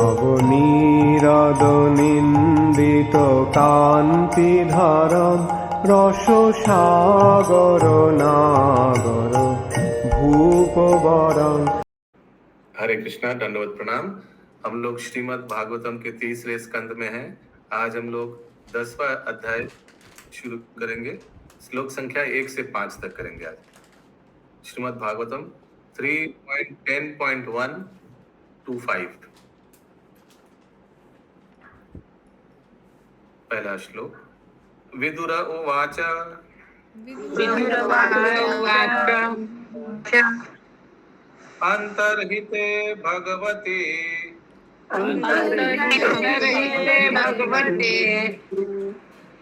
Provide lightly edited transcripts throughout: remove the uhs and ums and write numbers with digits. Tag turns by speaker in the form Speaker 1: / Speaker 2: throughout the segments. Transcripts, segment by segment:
Speaker 1: নবনীরদ-নিন্দিত কান্তিধারম রসসাগর নাগর ভূপবরং।
Speaker 2: हरे कृष्णा, दंडवत प्रणाम। हम लोग श्रीमद् भागवतम के 30वें स्कंद में हैं। आज हम लोग 10वां अध्याय शुरू करेंगे। श्लोक संख्या 1 से 5 तक करेंगे आज। श्रीमद् भागवतम 3.10.1 to 5। पहला श्लोक। विदुर उवाच अंतर्हिते भगवते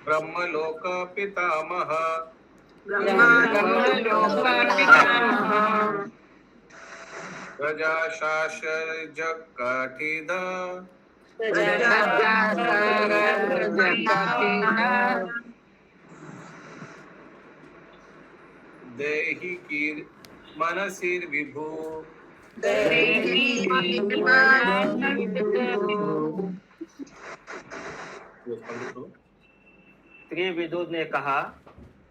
Speaker 2: ब्रह्मलोक पितामह प्रजाशासर्जगठिद देहि कीर मनसिर्विभु
Speaker 3: श्री विदुर ने कहा,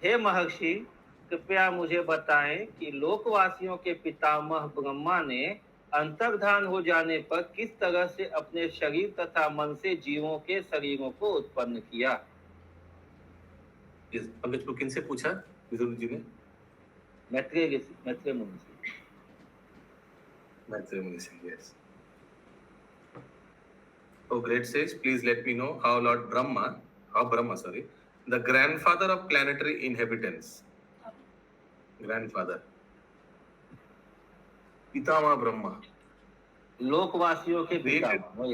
Speaker 3: हे महर्षि, कृपया मुझे बताएं कि लोकवासियों के पितामह ब्रह्मा ने अंतर्धान हो जाने पर किस तरह से अपने शरीर तथा मन से जीवों के शरीरों को उत्पन्न किया।
Speaker 2: पंकज को किनसे पूछा विदुर जी ने?
Speaker 3: मैत्रेय मुनि से।
Speaker 2: Maitreya Muni said, yes. Oh, great sage, please let me know how Brahma, the grandfather of planetary inhabitants. Grandfather. पितामह ब्रह्मा।
Speaker 3: लोकवासियों के पितामह।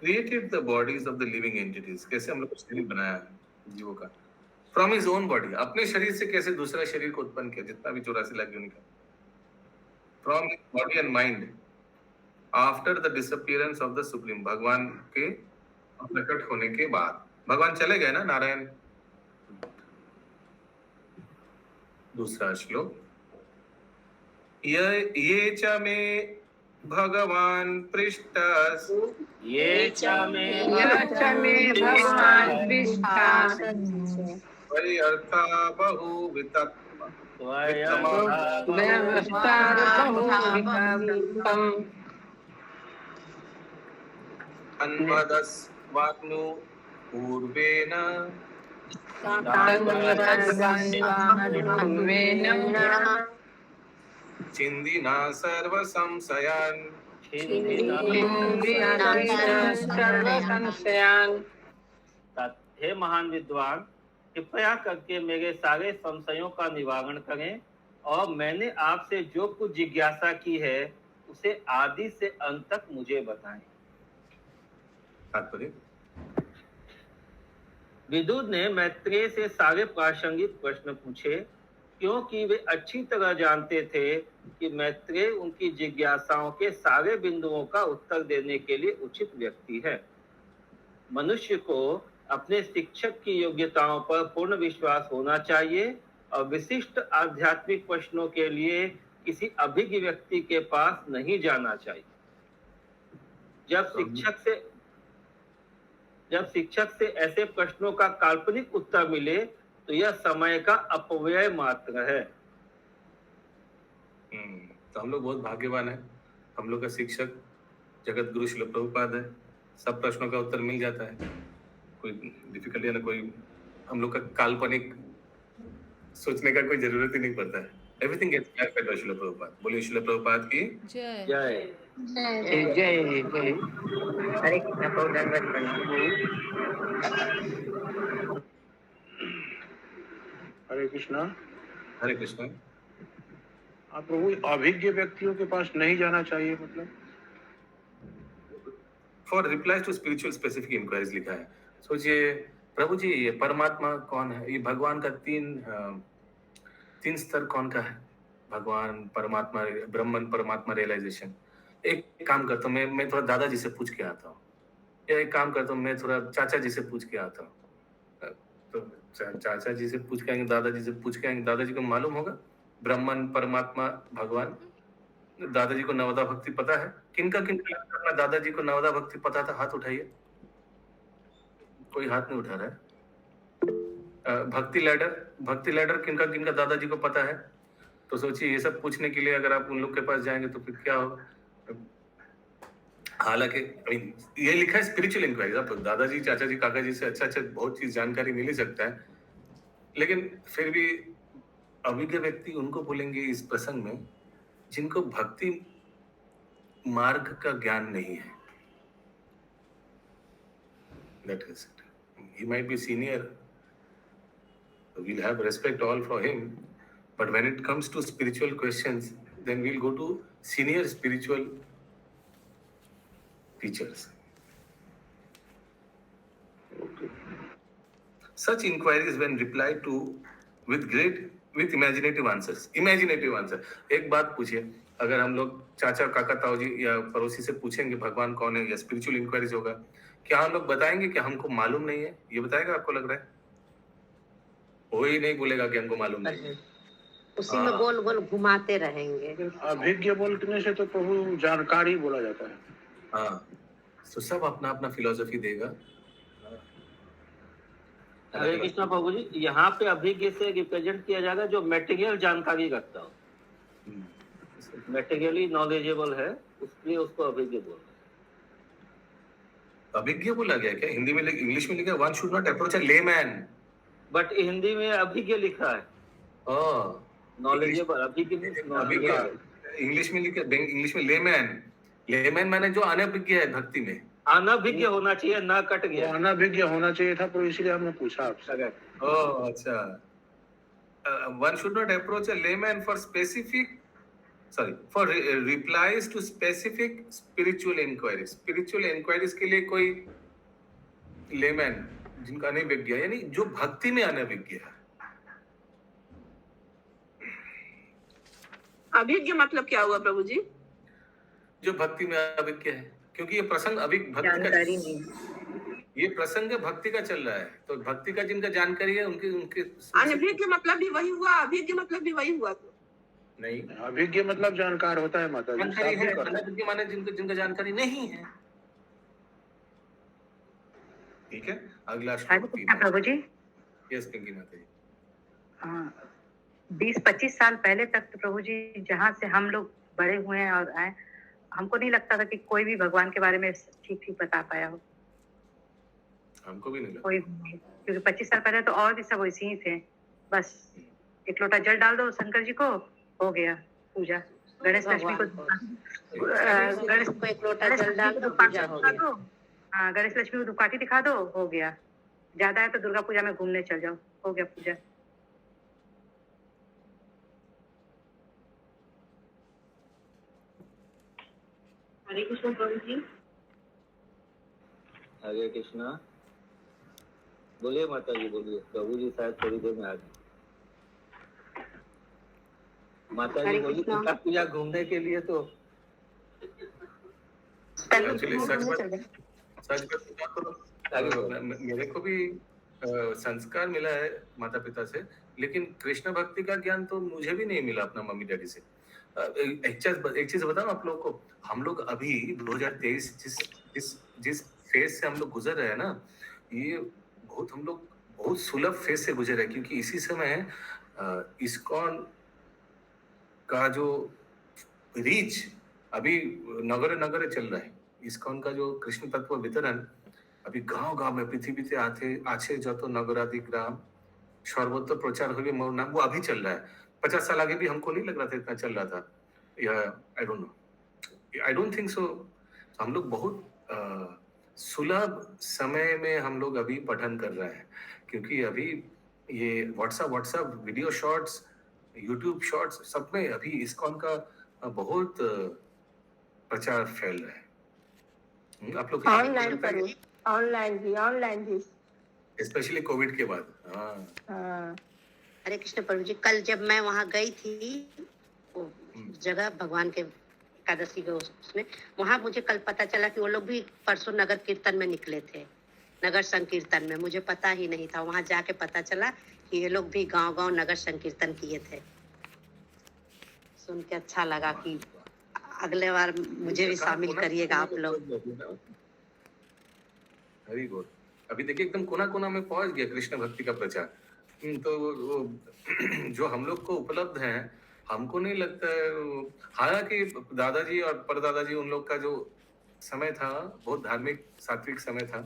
Speaker 2: Created the bodies of the living entities. कैसे हम लोग को शरीर बनाया जीवों का? From his own body. अपने शरीर से कैसे दूसरा शरीर को उत्पन्न किया, जितना भी 84 लाख योनि का। From his body and mind. After the disappearance of the Supreme. भगवान के प्रकट होने के बाद। भगवान चले गए ना, नारायण। दूसरा श्लोक। ये च मे भगवान पृष्ठस् वै अर्था बहुवितत् अन्वदस्वाग्नु पूर्वेन छिन्दिना सर्व संशयान्।
Speaker 3: हे महान विद्वान, कृपया करके मेरे सारे संशयों का निवारण करें और मैंने आपसे जो कुछ जिज्ञासा की है उसे आदि से अंत तक मुझे बताएं।
Speaker 2: तात्पर्य।
Speaker 3: विदुर ने मैत्रेय से सारे प्रासंगिक प्रश्न पूछे, क्योंकि वे अच्छी तरह जानते थे कि मैत्रेय उनकी जिज्ञासाओं के सारे बिंदुओं का उत्तर देने के लिए उचित व्यक्ति है। मनुष्य को अपने शिक्षक की योग्यताओं पर पूर्ण विश्वास होना चाहिए और विशिष्ट आध्यात्मिक प्रश्नों के लिए किसी अभिज्ञ व्यक्ति के पास नहीं जाना चाहिए। जब शिक्षक से ऐसे प्रश्नों का काल्पनिक उत्तर मिले तो यह समय का अपव्यय मात्र है।
Speaker 2: तो हम लोग बहुत भाग्यवान हैं। हम लोग का शिक्षक जगत गुरु श्रील प्रभुपाद है। सब प्रश्नों का उत्तर मिल जाता है, कोई डिफिकल्टी ना कोई हम लोग का काल्पनिक सोचने का कोई जरूरत ही नहीं पड़ता है। Everything gets clarified by Srila Prabhupada. बोलिए श्रील प्रभुपाद की
Speaker 4: जय
Speaker 3: जय।
Speaker 4: जय।
Speaker 5: हरे कृष्ण प्रभु, दंडवत प्रणाम।
Speaker 6: हरे कृष्णा।
Speaker 2: हरे कृष्ण।
Speaker 6: आप प्रभु अभिज्ञ व्यक्तियों के पास नहीं जाना चाहिए, मतलब
Speaker 2: for replies to spiritual specific inquiries लिखा है। सोचिए प्रभु जी, ये परमात्मा कौन है? ये भगवान का तीन स्तर कौन का है? भगवान, परमात्मा, ब्रह्मन परमात्मा रियलाइजेशन। एक काम करता हूँ, मैं थोड़ा दादाजी से पूछ के आता हूँ, या एक काम करता हूँ, मैं थोड़ा चाचा जी से पूछ के आता हूँ। तो चाचा जी से पूछ के आएंगे, दादाजी से पूछ के आएंगे, दादाजी को मालूम होगा ब्रह्मन परमात्मा भगवान। दादाजी को नवदा भक्ति पता है? किनका किनका अपना दादाजी को नवदा भक्ति पता था? हाथ उठाइए। कोई हाथ नहीं उठा रहा है। भक्ति लैडर किनका किनका दादाजी को पता है? तो सोचिए ये सब पूछने के लिए अगर आप उन लोग के पास जाएंगे तो फिर क्या होगा? हालांकि ये लिखा है स्पिरिचुअल इंक्वायरी, आप दादाजी चाचा जी काका जी से अच्छा अच्छा बहुत चीज जानकारी मिल ही सकता है, लेकिन फिर भी अभिज्ञ व्यक्ति उनको बोलेंगे इस प्रसंग में जिनको भक्ति मार्ग का ज्ञान नहीं है. That is it. He might be senior. We'll have respect all for him. But when it comes to spiritual questions, then we'll go to senior spiritual teachers. Such inquiries when replied to with imaginative answers. Imaginative answer. एक बात पूछिए, अगर हम लोग चाचा काका ताऊ जी या पड़ोसी से पूछेंगे भगवान कौन है या स्पिरिचुअल इंक्वायरीज होगा, क्या हम लोग बताएंगे कि हमको मालूम नहीं है? ये बताएगा आपको लग रहा है? वो ही नहीं बोलेगा कि हमको मालूम नहीं है.
Speaker 4: उसी में गोल गोल घुमाते रहेंगे.
Speaker 6: अभिज्ञ बोलने से तो प्रभु जानकारी बोला जाता है.
Speaker 2: हाँ, तो सब अपना अपना फिलोसफी देगा.
Speaker 3: हरे कृष्णा प्रभु जी, यहाँ पे अभिज्ञ से रिप्रेजेंट किया जाएगा जो मटेरियल जानकारी रखता हो, मटेरियली नॉलेजेबल है, उसलिए उसको अभिज्ञ बोल रहे हैं.
Speaker 2: अभिज्ञ बोला गया क्या? हिंदी में इंग्लिश में लिखा one should not approach a layman,
Speaker 3: but Hindi में अभिज्ञ लिखा है. नॉलेजेबल अभिज्ञ
Speaker 2: इंग्लिश में लिखा, इंग्लिश में लेमैन माने जो अनभिज्ञ है भक्ति में.
Speaker 3: अनभिज्ञ होना चाहिए, ना कट गया.
Speaker 6: अनभिज्ञ होना चाहिए था, पर इसलिए हमने पूछा आपसे.
Speaker 2: ओह अच्छा. One should not approach a layman for replies to specific spiritual inquiries. Spiritual inquiries के लिए कोई layman जिनका अनभिज्ञ, यानी जो भक्ति में अनभिज्ञ है.
Speaker 7: अभिज्ञ मतलब क्या हुआ प्रभु जी?
Speaker 2: जो भक्ति में अभिज्ञ है, क्योंकि ये प्रसंग अभी भक्ति का, ये प्रसंग भक्ति का चल रहा है, तो भक्ति का जिनका जानकारी है उनके उनके
Speaker 7: अनभिज्ञ मतलब भी वही हुआ, अभिज्ञ मतलब भी वही हुआ. तो
Speaker 2: नहीं,
Speaker 6: अभिज्ञ मतलब जानकार होता है माता जी.
Speaker 2: जानकारी है, अनभिज्ञ माने जिनका जानकारी नहीं है. ठीक है, अगला
Speaker 8: प्रभु जी.
Speaker 2: यस पिंकी माता जी.
Speaker 8: 20-25 साल पहले तक तो प्रभु जी जहाँ से हम लोग बड़े हुए हैं और आए, हमको नहीं लगता था कि कोई भी भगवान के बारे में ठीक ठीक बता पाया हो.
Speaker 2: हमको भी नहीं लगता
Speaker 8: कोई, क्योंकि 25 साल पहले तो और भी सब वैसे ही थे. बस एक लोटा जल डाल दो शंकर जी को, हो गया पूजा. गणेश लक्ष्मी को
Speaker 4: एक लोटा जल डाल दो, पूजा हो गया.
Speaker 8: हाँ, गणेश लक्ष्मी को दुपाटी दिखा दो, हो गया. ज्यादा है तो दुर्गा पूजा में घूमने चल जाओ, हो गया पूजा.
Speaker 7: हरे कृष्ण प्रभु जी.
Speaker 3: हरे कृष्णा. बोलिए माता जी, बोलिए. प्रभु जी शायद थोड़ी देर में आ गए. माता जी बोलिए, दुर्गा पूजा घूमने के लिए तो
Speaker 2: मेरे को भी संस्कार मिला है माता पिता से, लेकिन कृष्ण भक्ति का ज्ञान तो मुझे भी नहीं मिला अपना मम्मी डैडी से. एक चीज बताऊं आप लोगों को, हम लोग अभी 2023 जिस फेज से हम लोग गुजर रहे हैं ना, ये हम लोग बहुत सुलभ फेज से गुजर रहे हैं, क्योंकि इसी समय इस्कॉन का जो रीच अभी नगर नगर चल रहा है. इस्कॉन का जो कृष्ण तत्व वितरण अभी गांव गांव में पृथ्वी से आछे যত नगरादि ग्राम सर्वत्र प्रचार हुए मोर नाम, वो अभी चल रहा है. 50 साल आगे भी हमको नहीं लग रहा था इतना चल रहा था, या I don't know, I don't think सो. हम लोग बहुत सुलभ समय में हम लोग अभी पठन कर रहे हैं, क्योंकि अभी ये WhatsApp video shorts, YouTube shorts, सब में अभी इस्कॉन का बहुत प्रचार फैल रहा है. आप लोग
Speaker 7: ऑनलाइन करो, ऑनलाइन भी
Speaker 8: स्पेशली कोविड के बाद.
Speaker 7: हाँ.
Speaker 4: हरे कृष्ण प्रभु जी, कल जब मैं वहाँ गई थी वो जगह भगवान के एकादशी के उसमें, वहाँ मुझे कल पता चला कि वो लोग भी परसों नगर कीर्तन में निकले थे, नगर संकीर्तन में. मुझे पता ही नहीं था, वहाँ जाके पता चला कि ये लोग भी गांव-गांव नगर संकीर्तन किए थे. सुन के अच्छा लगा कि अगले बार मुझे भी शामिल करिएगा आप लोग।
Speaker 2: हरी बोल। अभी देखिए एकदम कोना कोना में पहुंच गया कृष्ण भक्ति का प्रचार। तो वो जो हम लोग को उपलब्ध है, हमको नहीं लगता है हालांकि दादाजी और परदादाजी उन लोग का जो समय था बहुत धार्मिक सात्विक समय था,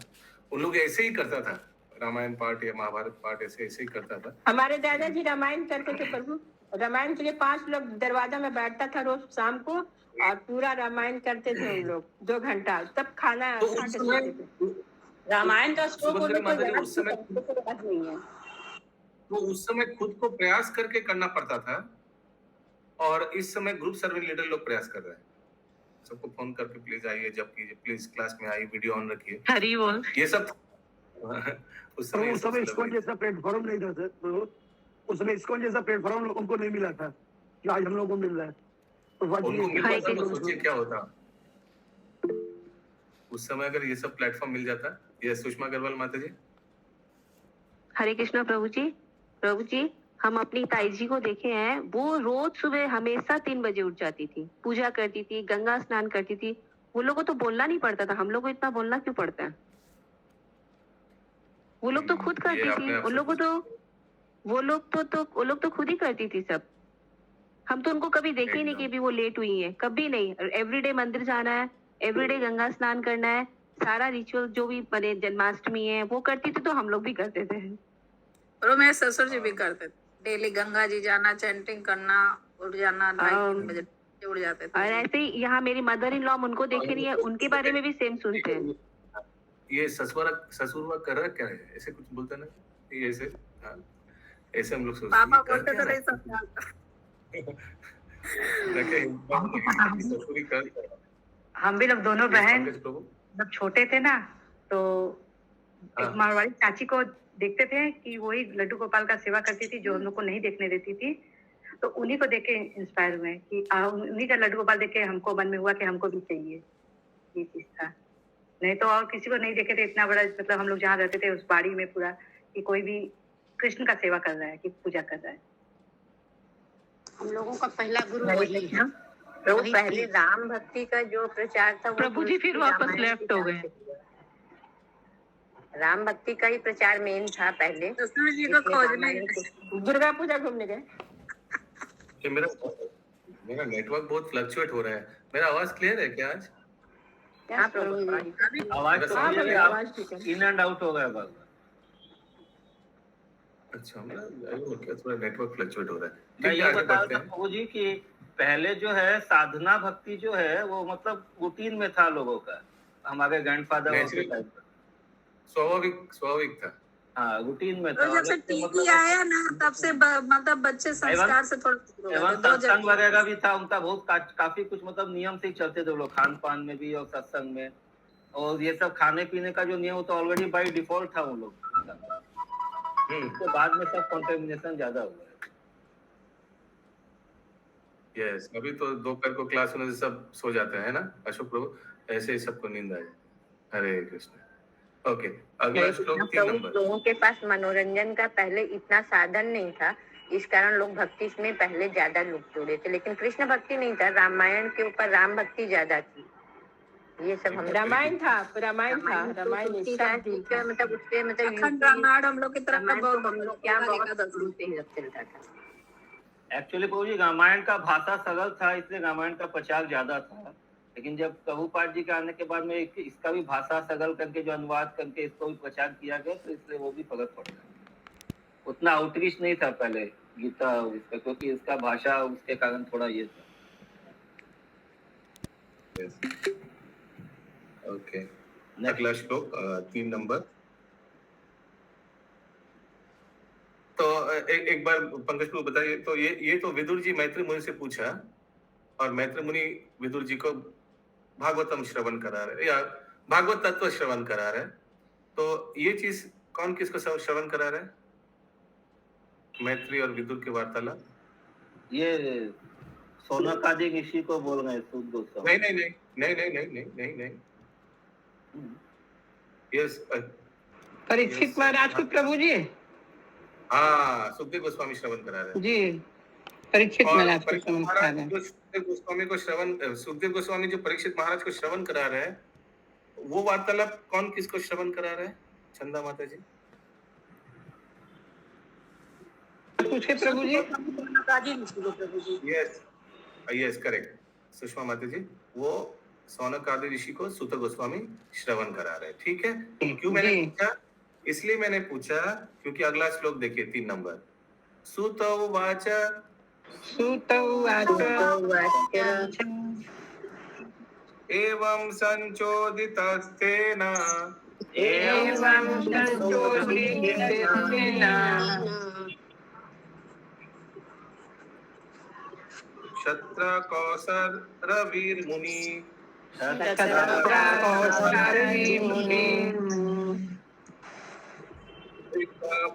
Speaker 2: उन लोग ऐसे ही करता था, रामायण पाठ या महाभारत पाठ ऐसे ऐसे ही करता था।
Speaker 7: हमारे दादाजी रामायण करते थे प्रभु। रामायण के लिए 5 लोग दरवाजा में बैठता था रोज शाम को, और पूरा रामायण करते थे उन लोग 2 घंटा, तब खाना
Speaker 2: तो
Speaker 7: खा
Speaker 2: उस
Speaker 7: के
Speaker 2: समय
Speaker 7: सोते थे। रामायण का शो को
Speaker 2: सुभद्रा
Speaker 7: लोग
Speaker 2: माता जी
Speaker 7: को
Speaker 2: उस समय
Speaker 7: याद नहीं है।
Speaker 2: तो उस समय खुद को प्रयास करके करना पड़ता था, और इस समय ग्रुप सर्वे लीडर लोग प्रयास कर रहे हैं। सबको फोन करके प्लीज आइए, जब कीजिए प्लीज, क्लास में आइए, वीडियो ऑन रखिए।
Speaker 8: हरी बोल।
Speaker 2: ये सब उस समय
Speaker 1: उस समय इस्कॉन जैसा प्लेटफॉर्म नहीं था सर। तो उस समय इस्कॉन जैसा प्लेटफॉर्म उनको नहीं मिला था जो आज हम लोगों को मिल रहा है। तो
Speaker 2: उनको मिलता
Speaker 8: हरे
Speaker 2: था तो
Speaker 8: कृष्ण।
Speaker 2: सोचिए क्या होता उस समय अगर ये सब प्लेटफॉर्म मिल जाता। ये सुषमा अग्रवाल माता जी।
Speaker 9: हरे कृष्णा प्रभु जी। प्रभु जी, हम अपनी ताई जी को देखे हैं, वो रोज सुबह हमेशा 3 बजे उठ जाती थी, पूजा करती थी, गंगा स्नान करती थी। वो लोगों को तो बोलना नहीं पड़ता था, हम लोग को इतना बोलना क्यों पड़ता है? वो लोग तो खुद
Speaker 2: ये
Speaker 9: करती
Speaker 2: आपने
Speaker 9: थी,
Speaker 2: आपसे
Speaker 9: उन लोगों को तो वो लोग तो खुद ही करती थी सब। हम तो उनको कभी देखे ही नहीं कि भी वो लेट हुई है, कभी नहीं। एवरीडे मंदिर जाना है, एवरीडे गंगा स्नान करना है, सारा रिचुअल जो भी बने, जन्माष्टमी है वो करती थी, तो हम लोग भी करते थे।
Speaker 10: और मेरे ससुर जी भी करते थे, डेली गंगा जी जाना, चैंटिंग करना, उठ जाना 2:30 बजे उठ जाते थे।
Speaker 9: और ऐसे ही यहाँ मेरी मदर इन लॉ, उनको देखे नहीं है, उनके बारे में भी सेम सुनते हैं।
Speaker 2: ये ससुरवा कर रहा क्या है, ऐसे कुछ बोलते ना, ये ऐसे हाँ, ऐसे हम लोग सोचते हैं,
Speaker 10: पापा
Speaker 2: ये कर
Speaker 10: बोलते
Speaker 2: क्या
Speaker 10: थे
Speaker 2: रहा
Speaker 10: नहीं समझाता।
Speaker 2: है? ससुरी कर क्या रहा है?
Speaker 8: हम भी लोग दोनों बहन
Speaker 2: पंकज प्रभु।
Speaker 8: जब छोटे थे ना, तो
Speaker 2: हाँ।
Speaker 8: एक मारवाड़ी चाची को देखते थे कि वही लड्डू गोपाल का सेवा करती थी, जो हम लोग को नहीं देखने देती थी। तो उन्हीं को देख के इंस्पायर हुए कि उन्हीं का लड्डू गोपाल देख के हमको मन में हुआ कि हमको भी चाहिए। ये चीज था, नहीं तो और किसी को नहीं देखे थे इतना बड़ा। मतलब हम लोग जहाँ रहते थे उस बाड़ी में पूरा कि कोई भी कृष्ण का सेवा कर रहा है, कि पूजा कर रहा है।
Speaker 4: हम लोगों का पहला गुरु
Speaker 5: हरे
Speaker 4: वही है।
Speaker 5: कृष्ण। प्रभु
Speaker 4: वही
Speaker 5: पहले
Speaker 4: थी।
Speaker 5: राम भक्ति का जो प्रचार था वो
Speaker 8: प्रभु जी फिर वापस
Speaker 5: रामायण
Speaker 8: लेफ्ट
Speaker 5: के
Speaker 8: हो
Speaker 5: टाइम
Speaker 8: गए।
Speaker 5: से किया। राम भक्ति का ही प्रचार मेन था पहले।
Speaker 10: ससुर जी को
Speaker 5: इसलिए
Speaker 10: खोजने
Speaker 5: रामायण को
Speaker 7: दुर्गा पूजा घूमने गए।
Speaker 2: ये मेरा नेटवर्क बहुत फ्लक्चुएट हो रहा है। मेरा आवाज क्लियर है क्या आज?
Speaker 5: हाँ प्रभु जी।
Speaker 3: आवाज तो
Speaker 2: हाँ,
Speaker 3: क्लियर है,
Speaker 7: आवाज
Speaker 3: आप
Speaker 7: ठीक है।
Speaker 3: इन एंड आउट हो गया बस।
Speaker 2: अच्छा, क्या थोड़ा नेटवर्क फ्लक्चुएट हो रहा है।
Speaker 3: मैं
Speaker 2: ठीक है,
Speaker 3: ये
Speaker 2: आगे
Speaker 3: बता
Speaker 2: बढ़ते
Speaker 3: रहा था
Speaker 2: हैं।
Speaker 3: प्रभु जी कि पहले जो है साधना भक्ति जो है वो मतलब रूटीन में था लोगों का, हमारे ग्रैंडफादर
Speaker 2: Naturally। स्वाभाविक था।
Speaker 3: हाँ रूटीन में
Speaker 10: तो
Speaker 3: था।
Speaker 10: जब से टीवी आया ना तब से मतलब बच्चे संस्कार से थोड़ा
Speaker 3: एवं सत्संग वगैरह भी था उनका, बहुत काफी कुछ मतलब नियम से ही चलते थे वो लोग, खान पान में भी और सत्संग में। और ये सब खाने पीने का जो नियम वो तो ऑलरेडी बाई डिफॉल्ट था उन लोग। उसके बाद में सब कॉन्टेमिनेशन ज्यादा हुआ है।
Speaker 2: यस, अभी तो दोपहर को क्लास होने से सब सो जाते हैं ना अशोक प्रभु, ऐसे ही सबको नींद आए। हरे कृष्ण। ओके, अगला श्लोक 3 नंबर।
Speaker 5: लोगों के पास मनोरंजन का पहले इतना साधन नहीं था, इस कारण लोग भक्ति में पहले ज्यादा लोग जुड़े थे। लेकिन कृष्ण भक्ति नहीं था, रामायण के ऊपर राम भक्ति ज्यादा थी। ये सब हम
Speaker 7: रामायण था, रामायण
Speaker 5: तुलसीदास जी का मतलब उसके मतलब
Speaker 10: अखंड रामायण हम लोग की तरफ
Speaker 5: रामायण
Speaker 10: बहुत
Speaker 5: तो हम लोग क्या बहुत
Speaker 10: एकादश
Speaker 5: शुरू से ही चलता था।
Speaker 3: एक्चुअली प्रभु जी रामायण का भाषा सरल था, इसलिए रामायण का प्रचार ज्यादा था। लेकिन जब प्रभुपाद जी के आने के बाद में इसका भी भाषा सरल करके जो अनुवाद करके इसको भी प्रचार किया गया, तो इसलिए वो भी फर्क पड़ता। उतना आउटरीच नहीं था पहले गीता इसका, क्योंकि इसका भाषा उसके कारण थोड़ा ये था।
Speaker 2: ओके, अगला श्लोक 3 नंबर। तो एक बार पंकज को बताइए, तो ये तो विदुर जी मैत्री मुनि से पूछा, और मैत्री मुनि विदुर जी को भागवतम श्रवण करा रहे, या भागवत तत्व श्रवण करा रहे। तो ये चीज कौन किसको श्रवण करा रहे? मैत्री और विदुर की वार्तालाप।
Speaker 3: ये सोनकादि ऋषि को बोल रहे हैं सूत गोस्वामी।
Speaker 2: नहीं। यस,
Speaker 7: परीक्षित महाराज को प्रभु जी।
Speaker 2: हाँ, सुखदेव गोस्वामी श्रवण करा रहे हैं
Speaker 7: जी। परीक्षित
Speaker 2: और
Speaker 7: महाराज को
Speaker 2: परीक्षित
Speaker 7: श्रवण करा
Speaker 2: महाराज
Speaker 7: रहे हैं।
Speaker 2: जो सुखदेव गोस्वामी जो परीक्षित महाराज को श्रवण करा रहे हैं, वो वार्तालाप कौन किसको श्रवण करा रहे हैं? चंदा माता जी
Speaker 7: पूछे प्रभु जी।
Speaker 2: Yes yes correct. सुषमा माता जी वो सौनक आदि ऋषि को सूत गोस्वामी श्रवण करा रहे हैं, ठीक है। क्यों मैंने
Speaker 7: जी।
Speaker 2: पूछा? इसलिए मैंने पूछा क्योंकि अगला श्लोक देखिए 3 नंबर। सूत उवाच
Speaker 7: सूत उवाच
Speaker 2: एवं संचोदितस्तेन
Speaker 7: एवं संचोदितेन
Speaker 2: क्षत्रकौसरवीर्मुनि
Speaker 7: मुनि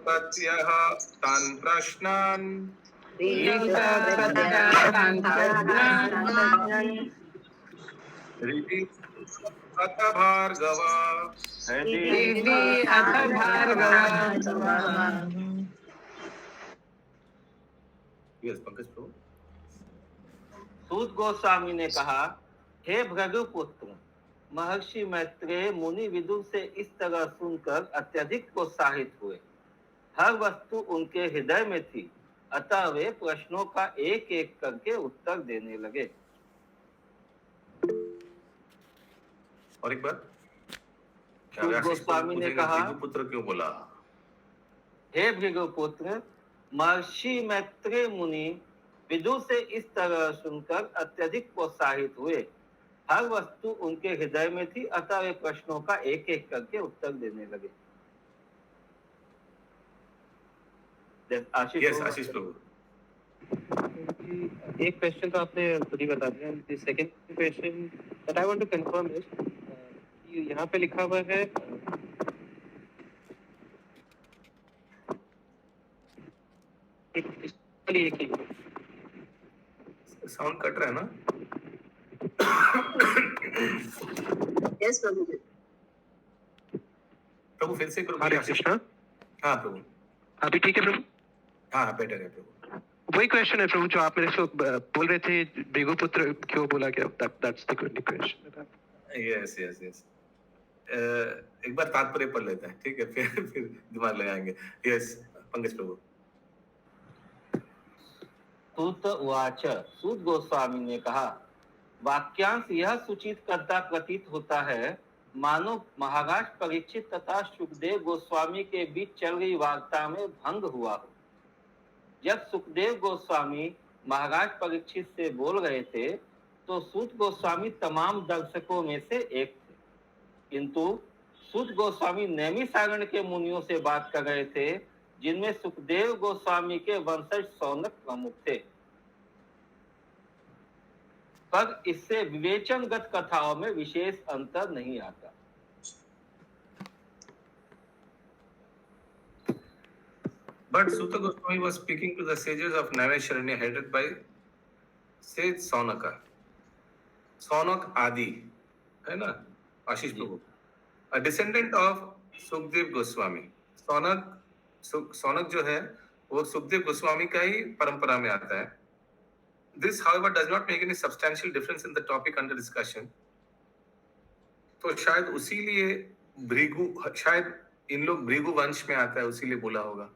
Speaker 2: प्रत्यः तान् प्रश्नान् हृदि अथ भार्गव यस पंकज प्रभु।
Speaker 3: सूत गोस्वामी ने कहा, हे भृगुपुत्र, महर्षि मैत्रेय मुनि विदुर से इस तरह सुनकर अत्यधिक प्रोत्साहित हुए। हर वस्तु उनके हृदय में थी, अतः वे प्रश्नों का एक एक करके उत्तर देने लगे।
Speaker 2: और एक बार
Speaker 3: सूत गोस्वामी ने कहा,
Speaker 2: पुत्र क्यों बोला?
Speaker 3: हे भृगुपुत्र, महर्षि मैत्रेय मुनि विदुर से इस तरह सुनकर अत्यधिक प्रोत्साहित हुए। हर वस्तु उनके हृदय में थी, अतः वे प्रश्नों का एक एक करके उत्तर देने लगे।
Speaker 2: आशीष प्रभु।
Speaker 11: एक क्वेश्चन तो आपने खुद ही बता दिया। The second question that I want to confirm is यहाँ पे लिखा हुआ है एक ही
Speaker 2: साउंड कट रहा है ना?
Speaker 10: यस प्रभु जी।
Speaker 2: प्रभु फिर से
Speaker 11: हरे कृष्णा।
Speaker 2: हाँ प्रभु,
Speaker 11: अभी ठीक है प्रभु?
Speaker 2: हाँ बेटर है प्रभु।
Speaker 11: वही क्वेश्चन है प्रभु जो आप मेरे से बोल रहे थे, भृगुपुत्र क्यों बोला क्या? That's the question.
Speaker 2: Yes yes yes. एक बार तात्पर्य पढ़ लेते हैं, ठीक है, फिर दिमाग लगाएंगे। यस पंकज प्रभु।
Speaker 3: सूत उवाच, सूत गोस्वामी ने कहा, वाक्यांश यह सूचित करता प्रतीत होता है मानो महाराज परीक्षित तथा सुखदेव गोस्वामी के बीच चल रही वार्ता में भंग हुआ हो। जब सुखदेव गोस्वामी महाराज परीक्षित से बोल रहे थे तो सूत गोस्वामी तमाम दर्शकों में से एक थे, किंतु सूत गोस्वामी नैमिषारण्य के मुनियों से बात कर रहे थे, जिनमें सुखदेव गोस्वामी के वंशज सौनक प्रमुख थे। पर इससे विवेचनगत कथाओं में विशेष अंतर नहीं आता।
Speaker 2: But Sutta Goswami was speaking to the sages of Naimisharanya headed by sage Saunaka. Saunak Adi, है ना आशीष प्रभु? A descendant of Sukdev Goswami. Shaunaka जो है वो सुखदेव गोस्वामी का ही परंपरा में आता है। This, however, does not make any substantial difference in the topic under discussion. तो शायद उसीलिए शायद इन लोग भृगु वंश में आता है, उसीलिए बोला होगा,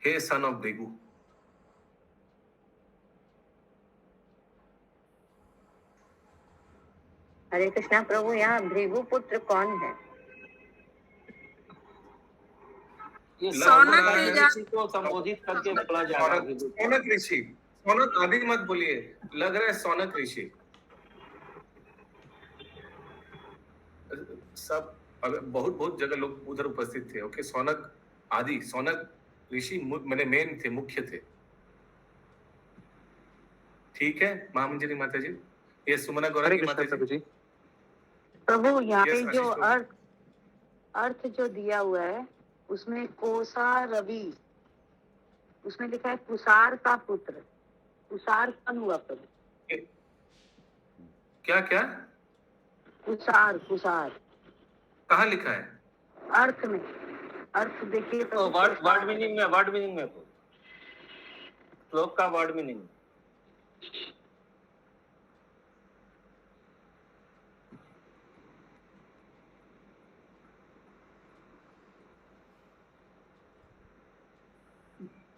Speaker 2: हे सन ऑफ भृगु।
Speaker 5: हरे कृष्णा प्रभु, यहाँ भृगुपुत्र कौन है?
Speaker 3: ये
Speaker 10: सौनक ऋषि
Speaker 3: को संबोधित करके बोला जा रहा है।
Speaker 2: सौनक ऋषि, सौनक आदि मत बोलिए, लग रहा है सौनक ऋषि। सब बहुत जगह लोग उधर उपस्थित थे। ओके, सौनक आदि, सौनक ऋषि मैंने मेन थे, मुख्य थे। ठीक है महामंजरी माता जी। ये सुमना गौरा की माता जी।
Speaker 12: प्रभु यहाँ पे जो अर्थ जो दिया हुआ है उसमें कोसा रवि, उसमें लिखा है कुसार का पुत्र। कुसार कौन हुआ प्रभु?
Speaker 2: क्या क्या?
Speaker 12: कुसार
Speaker 2: कहाँ लिखा है?
Speaker 12: अर्थ में, अर्थ देखिए तो
Speaker 3: वर्ड मीनिंग में तो श्लोक का word meaning.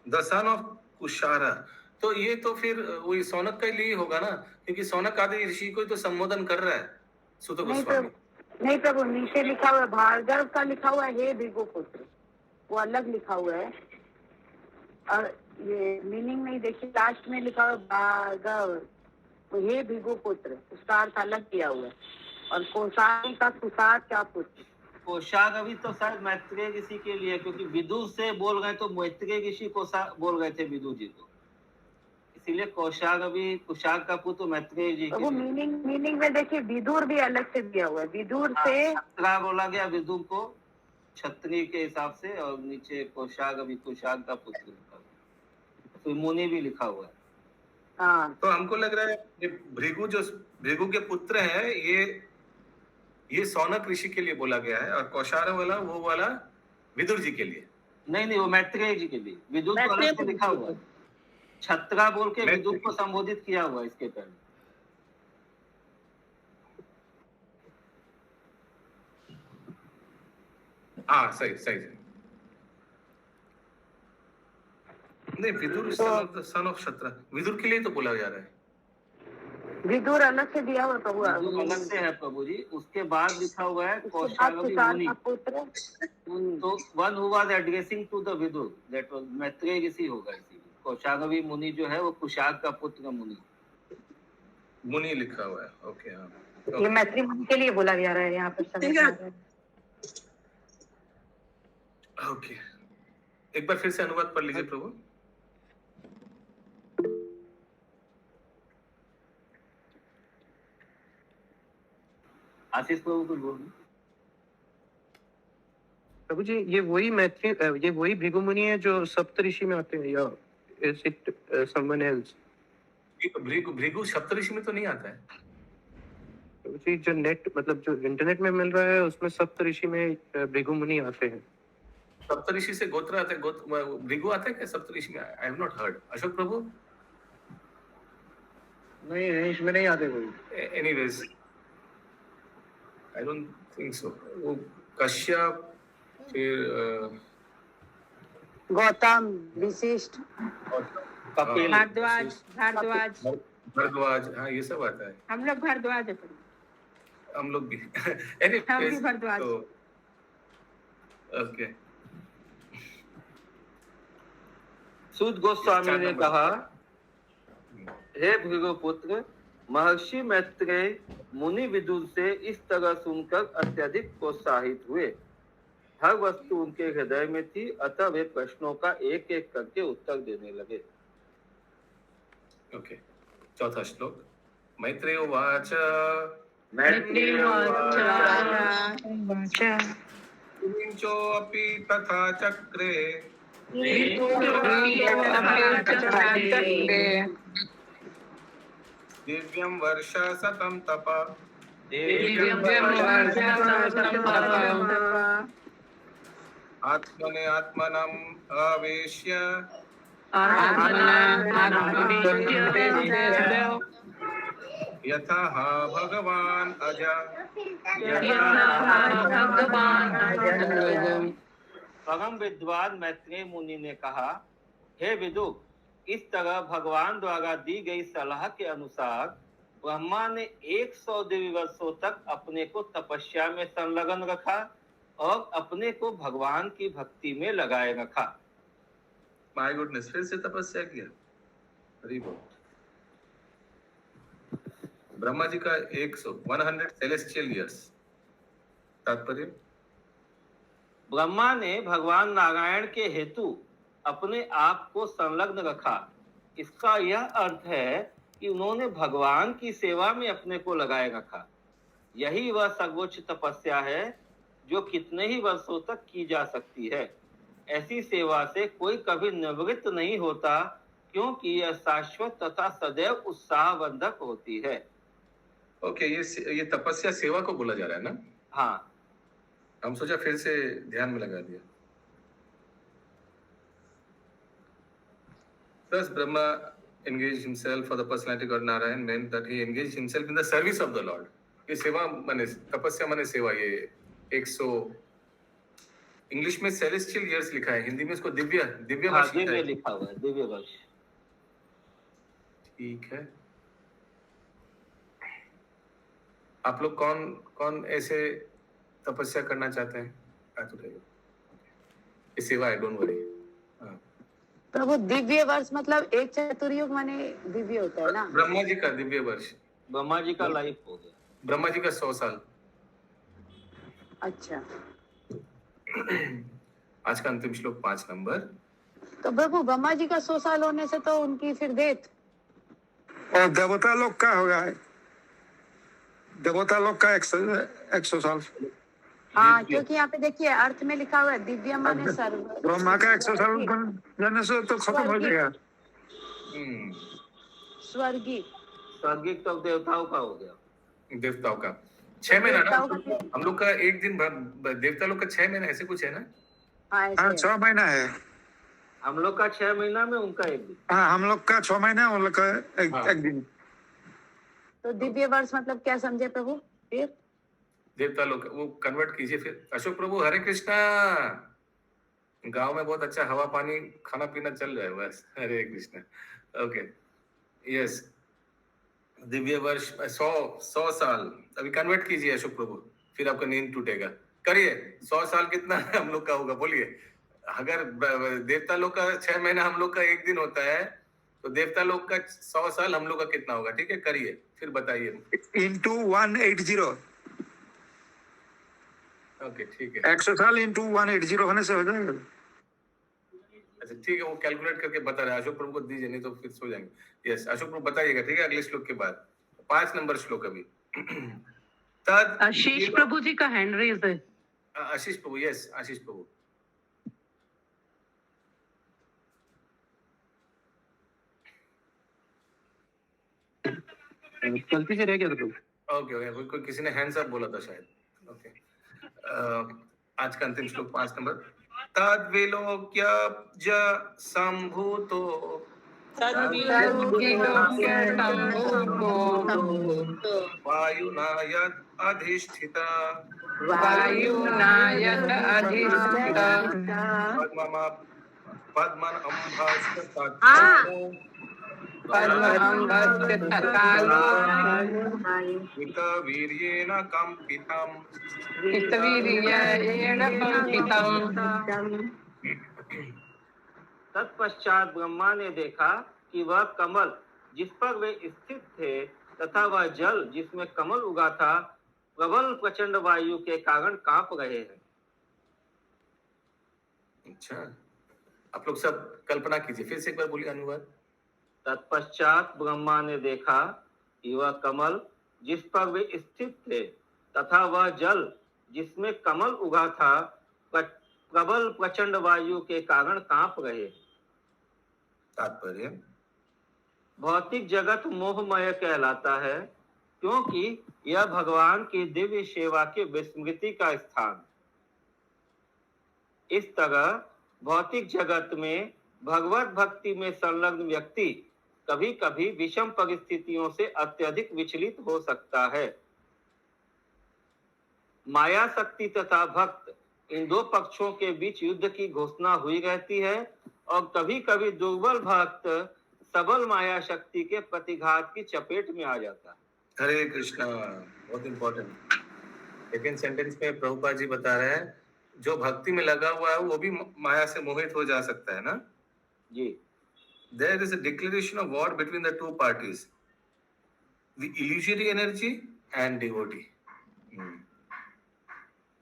Speaker 2: The son of Kushara, तो ये तो फिर वही सौनक के लिए होगा ना, क्योंकि सौनक आदि ऋषि को ही तो संबोधन कर रहा है सुत
Speaker 12: नहीं
Speaker 2: गोस्वामी।
Speaker 12: नहीं प्रभु, नीचे लिखा हुआ है भार्गव का लिखा हुआ है हे भृगुपुत्र, वो अलग लिखा हुआ है। और ये मीनिंग नहीं, देखिए लास्ट में लिखा हुआ है भार्गव, तो हे भृगुपुत्र, उसका अर्थ अलग किया हुआ है। और कोसारी का कुसार क्या पुत्र,
Speaker 3: कोशागवी तो शायद मैत्रेय ऋषि के लिए, क्योंकि विदुर से बोल गए तो मैत्रेय ऋषि कोशा बोल गए थे विदुर जी को, इसीलिए कोशागवी कुशाग का पुत्र मैत्रेय जी
Speaker 12: तो
Speaker 3: के
Speaker 12: वो
Speaker 3: लिए।
Speaker 12: मीनिंग में देखिए विदुर भी अलग से दिया हुआ है, विदुर से
Speaker 3: छत्रा बोला गया विदुर को क्षत्रिय के हिसाब से, और नीचे कोशागवी कुशाग का पुत्र लिखा हुआ है, तो मुनि भी लिखा हुआ है।
Speaker 12: हाँ।
Speaker 2: तो हमको लग रहा है ये भृगु जो भृगु के पुत्र है, ये सौनक ऋषि के लिए बोला गया है, और कौशार वाला वो वाला विदुर जी के लिए।
Speaker 3: नहीं, वो मैत्रेय जी के लिए, विदुर को अलग से लिखा हुआ है, छत्रा बोल के विदुर को संबोधित किया हुआ है इसके पहले।
Speaker 2: हाँ सही सही। नहीं, विदुर सन ऑफ शत्रा, विदुर के लिए तो बोला जा रहा है।
Speaker 12: विदुर अलग से दिया हुआ है प्रभु,
Speaker 3: विदुर अलग से है प्रभु जी, उसके बाद लिखा हुआ है कौशागवी मुनि,
Speaker 12: पुत्र।
Speaker 3: तो one who was addressing to the Vidura, that was Maitreya ऋषि होगा, इसीलिए कौशागवी मुनि जो है वो कुशाग का पुत्र मुनि
Speaker 2: लिखा हुआ है। ओके, हाँ,
Speaker 8: ये मैत्री मुनि के लिए बोला जा रहा है यहाँ पर समझ में आ रहा है।
Speaker 2: ओके, एक बार फिर से अनुवाद पढ़ लीजिए प्रभु।
Speaker 3: आशीष प्रभु कुछ बोल।
Speaker 11: प्रभु जी, ये वही भृगु मुनि है जो सप्तऋषि में आते हैं, या is it someone else?
Speaker 2: Bhrigu सप्तऋषि में तो नहीं आता है
Speaker 11: प्रभु जी, जो नेट मतलब जो इंटरनेट में मिल रहा है उसमें सप्तऋषि में भृगु मुनि आते हैं।
Speaker 2: सप्तऋषि से गोत्र आते हैं, भृगु आता है क्या सप्तऋषि में? I have not heard. Ashok प्रभु?
Speaker 6: नहीं, इसमें नहीं आते कोई।
Speaker 2: Anyways, I don't think so. वो कश्यप, फिर
Speaker 12: गौतम, वशिष्ठ,
Speaker 3: कपिल,
Speaker 7: भारद्वाज,
Speaker 2: हाँ ये सब आता है।
Speaker 7: हम लोग भारद्वाज है,
Speaker 2: हम लोग भी
Speaker 7: हम भी भारद्वाज।
Speaker 2: ओके।
Speaker 3: सूत गोस्वामी ने कहा, हे भृगुपुत्र, महर्षि मैत्रेय मुनि विदुर से इस तरह सुनकर अत्यधिक प्रोत्साहित हुए। हर वस्तु उनके हृदय में थी, अतः वे प्रश्नों का एक एक करके उत्तर देने लगे।
Speaker 2: ओके, चौथा श्लोक। मैत्रेय उवाच किंचोऽपि तथा चक्रे दिव्यं वर्ष शतं तप आत्मने आत्मनम् आवेश्य यथा भगवान अजा।
Speaker 3: परम विद्वान मैत्रेय मुनि ने कहा, हे विदुर, इस तरह भगवान द्वारा दी गई सलाह के अनुसार ब्रह्मा ने 100 दिव्य वर्षों तक अपने को तपस्या में संलग्न रखा और अपने को भगवान की भक्ति में लगाए रखा।
Speaker 2: माय गुडनेस, फिर से तपस्या किया। हरि बोल। ब्रह्मा जी का 100 सेलेस्टियल ईयर्स। तात्पर्य,
Speaker 3: ब्रह्मा ने भगवान नारायण के हेतु अपने आप को संलग्न रखा। इसका यह अर्थ है कि उन्होंने भगवान की सेवा में अपने को लगाए रखा। यही वह सर्वोच्च तपस्या है जो कितने ही वर्षों तक की जा सकती है। ऐसी सेवा से कोई कभी निवृत्त नहीं होता, क्योंकि यह शाश्वत तथा सदैव उत्साहवर्धक होती है।
Speaker 2: ओके, ये तपस्या सेवा को बोला जा रहा है ना?
Speaker 3: हाँ,
Speaker 2: हम सोचा फिर से ध्यान में लगा दिया। Thus, Brahma engaged himself for the personality God Narayan meant that he engaged himself in the service of the Lord. ये सेवा माने तपस्या माने सेवा ये 100 इंग्लिश में सेलेस्टियल इयर्स लिखा है, हिंदी में इसको दिव्य दिव्य
Speaker 3: हाँ,
Speaker 2: वर्ष लिखा
Speaker 3: दिव्य
Speaker 2: है।
Speaker 3: लिखा हुआ है, दिव्य वर्ष।
Speaker 2: ठीक है। आप लोग कौन कौन ऐसे तपस्या करना चाहते हैं? ये सेवा है, डोंट वरी।
Speaker 12: प्रभु दिव्य वर्ष मतलब एक चतुर्युग माने दिव्य होता है ना?
Speaker 2: ब्रह्मा जी का दिव्य वर्ष,
Speaker 3: ब्रह्मा जी का लाइफ हो गया,
Speaker 2: ब्रह्मा जी का 100 साल।
Speaker 12: अच्छा,
Speaker 2: आज का अंतिम श्लोक 5 नंबर।
Speaker 12: तो प्रभु ब्रह्मा जी का 100 साल होने से तो उनकी फिर डेथ
Speaker 1: और देवता लोग का होगा, देवता लोग का 100 साल।
Speaker 12: हाँ, क्योंकि यहाँ पे देखिए अर्थ में लिखा हुआ है दिव्य माने सर्व।
Speaker 1: ब्रह्मा का 100 साल बन जाने से तो खत्म हो जाएगा।
Speaker 12: स्वर्गीय
Speaker 3: स्वर्गिक तो देवताओं का हो गया,
Speaker 2: देवताओं का 6 महीना ना, हम लोग का एक दिन, देवता लोग का 6 महीना ऐसे कुछ है ना?
Speaker 1: हाँ 6 महीना है,
Speaker 3: हम लोग का 6 महीना में उनका एक दिन।
Speaker 1: हाँ हम लोग का 6 महीना, उन लोग का एक दिन।
Speaker 12: तो दिव्य वर्ष मतलब क्या समझे प्रभु? फिर
Speaker 2: देवता लोग वो कन्वर्ट कीजिए फिर। अशोक प्रभु हरे कृष्णा। गांव में बहुत अच्छा हवा पानी खाना पीना चल रहा है, बस हरे कृष्णा। ओके, यस, दिव्य वर्ष 100 साल अभी कन्वर्ट कीजिए अशोक प्रभु, फिर आपका नींद टूटेगा। करिए, 100 साल कितना हम लोग का होगा बोलिए। अगर देवता लोग का 6 महीना हम लोग का एक दिन होता है, तो देवता लोग का 100 साल हम लोग का कितना होगा? ठीक है, करिए फिर बताइए।
Speaker 1: इंटू 180।
Speaker 2: ओके ठीक है,
Speaker 1: 100 साल इंटू 180 होने से हो जाएगा।
Speaker 2: अच्छा ठीक है, वो कैलकुलेट करके बता रहे हैं। अशोक प्रभु को दीजिए, नहीं तो फिर सो जाएंगे। यस, अशोक प्रभु बताइएगा, ठीक है, अगले श्लोक के बाद। 5 नंबर श्लोक अभी। तद
Speaker 13: आशीष प्रभु जी का हैंड रेज है।
Speaker 2: आशीष प्रभु, यस आशीष प्रभु।
Speaker 11: गलती से रह गया था प्रभु।
Speaker 2: ओके ओके, कोई किसी ने हैंड्स अप बोला था शायद। ओके, आज का अंतिम श्लोक 5 नंबर। तद्विलोक्य ज संभूतो वायुना यद अधिष्ठिता पद्मन वीर्येण कंपितम्।
Speaker 3: तत्पश्चात ब्रह्मा ने देखा कि वह कमल जिस पर वे स्थित थे तथा वह जल जिसमें कमल उगा था प्रबल प्रचंड वायु के कारण कांप रहे हैं।
Speaker 2: अच्छा, आप लोग सब कल्पना कीजिए, फिर से एक बार बोलिए अनुवाद।
Speaker 3: तत्पश्चात ब्रह्मा ने देखा कि वह कमल जिस पर वे स्थित थे तथा वह जल जिसमें कमल उगा था प्रबल प्रचंड वायु के कारण कांप रहे।
Speaker 2: तात्पर्य,
Speaker 3: भौतिक जगत मोहमय कहलाता है क्योंकि यह भगवान की दिव्य सेवा की विस्मृति का स्थान। इस तरह भौतिक जगत में भगवत भक्ति में संलग्न व्यक्ति कभी कभी विषम परिस्थितियों से अत्यधिक विचलित हो सकता है। माया शक्ति तथा भक्त इन दो पक्षों के बीच युद्ध की घोषणा हुई रहती है और कभी कभी दुर्बल भक्त सबल माया शक्ति के प्रतिघात की चपेट में आ जाता है।
Speaker 2: हरे कृष्णा, बहुत इंपॉर्टेंट। सेकेंड सेंटेंस में प्रभुपाद जी बता रहे हैं, जो भक्ति में लगा हुआ है वो भी माया से मोहित हो जा सकता है ना
Speaker 3: जी।
Speaker 2: There is a declaration of war between the two parties, the illusory energy and devotee.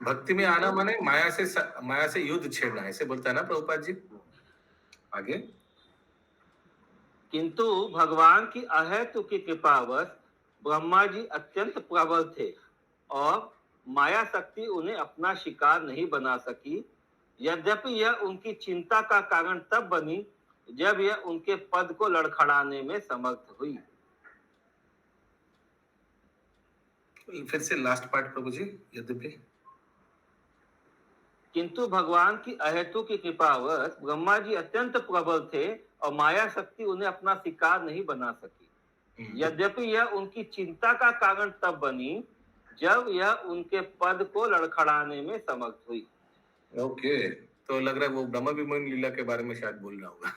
Speaker 2: भक्ति में आना माने माया से युद्ध छेड़ना, ऐसे बोलता है ना प्रभुपाद जी। आगे,
Speaker 3: किंतु भगवान की अहेतु की कृपावश ब्रह्मा जी अत्यंत प्रबल थे और माया शक्ति उन्हें अपना शिकार नहीं बना सकी। यद्यपि यह उनकी चिंता का कारण तब बनी जब यह उनके पद को लड़खड़ाने में समर्थ हुई।
Speaker 2: फिर से लास्ट पार्ट प्रभु जी। यद्यपि
Speaker 3: किंतु भगवान की अहेतु की कृपावश ब्रह्मा जी अत्यंत प्रबल थे और माया शक्ति उन्हें अपना शिकार नहीं बना सकी। यद्यपि यह उनकी चिंता का कारण तब बनी जब यह उनके पद को लड़खड़ाने में समर्थ हुई।
Speaker 2: ओके, तो लग रहा है वो ब्रह्मा विमोचन लीला के बारे में शायद बोल रहा होगा।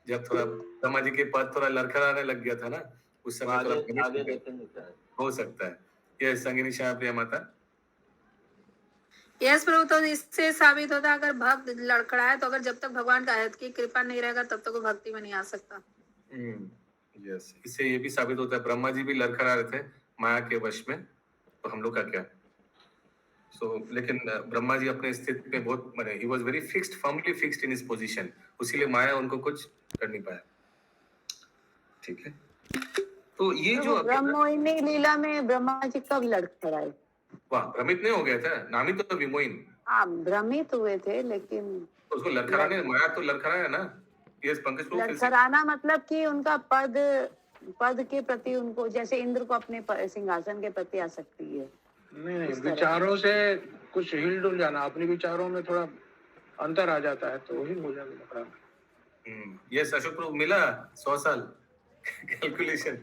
Speaker 2: जब थोड़ा ब्रह्मा जी के पद थोड़ा लड़खड़ाने लग गया था ना, उस समय थोड़ा भ्रमित
Speaker 3: आगे
Speaker 2: हो गए।
Speaker 3: देखेंगे शायद।
Speaker 2: हो सकता है। ये संगिनी शाह प्रिया माता।
Speaker 10: यस प्रभु, तो इससे साबित होता है अगर भक्त लड़खड़ाए तो अगर जब तक भगवान का की कृपा नहीं रहेगा तब तक वो भक्ति में नहीं आ सकता।
Speaker 2: यस, इससे ये भी साबित होता है ब्रह्मा जी भी लड़खड़ा रहे थे माया के वश में, तो हम लोग का क्या। लेकिन ब्रह्मा जी अपने स्थिति में बहुत माने ही was very fixed, firmly fixed in his position, उसीलिए माया उनको कुछ कर नहीं पाया। ठीक है, तो ये जो
Speaker 12: ब्रह्मोहिनी लीला में ब्रह्मा जी कब लड़खड़ाए?
Speaker 2: वाह, भ्रमित नहीं हो गया था, नाम ही तो विमोहिन।
Speaker 12: हाँ, भ्रमित हुए थे, लेकिन
Speaker 2: तो उसको लड़खड़ाने, माया तो लड़खड़ाया ना। यस पंकज को
Speaker 12: लड़खड़ाना मतलब कि उनका पद के प्रति उनको, जैसे इंद्र को अपने सिंहासन के प्रति आसक्ति है।
Speaker 6: नहीं, विचारों से कुछ हिल डुल जाना, अपने विचारों में थोड़ा अंतर आ जाता है तो वही हो जाएगा।
Speaker 2: यस अशोक प्रभु मिला 100 साल कैलकुलेशन।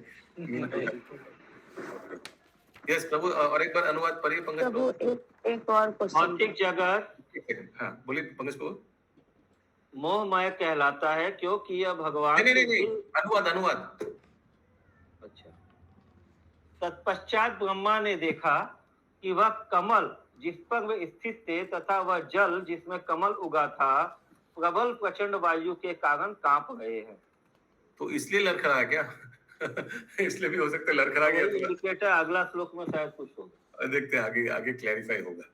Speaker 2: यस प्रभु, और एक बार अनुवाद पढ़िए पंकज
Speaker 12: प्रभु। एक और क्वेश्चन।
Speaker 3: भौतिक जगत,
Speaker 2: हाँ बोलिए पंकज प्रभु।
Speaker 3: मोहमय कहलाता है क्योंकि यह भगवान
Speaker 2: नहीं, अनुवाद।
Speaker 3: अच्छा। तत्पश्चात ब्रह्मा ने देखा कि वह कमल जिस पर वे स्थित थे तथा वह जल जिसमें कमल उगा था प्रबल प्रचंड वायु के कारण कांप रहे हैं।
Speaker 2: तो इसलिए लड़खड़ा क्या? इसलिए भी हो सकता है लड़खड़ा गया।
Speaker 3: इंडिकेटर अगला श्लोक में शायद कुछ होगा,
Speaker 2: देखते हैं, आगे क्लैरिफाई होगा।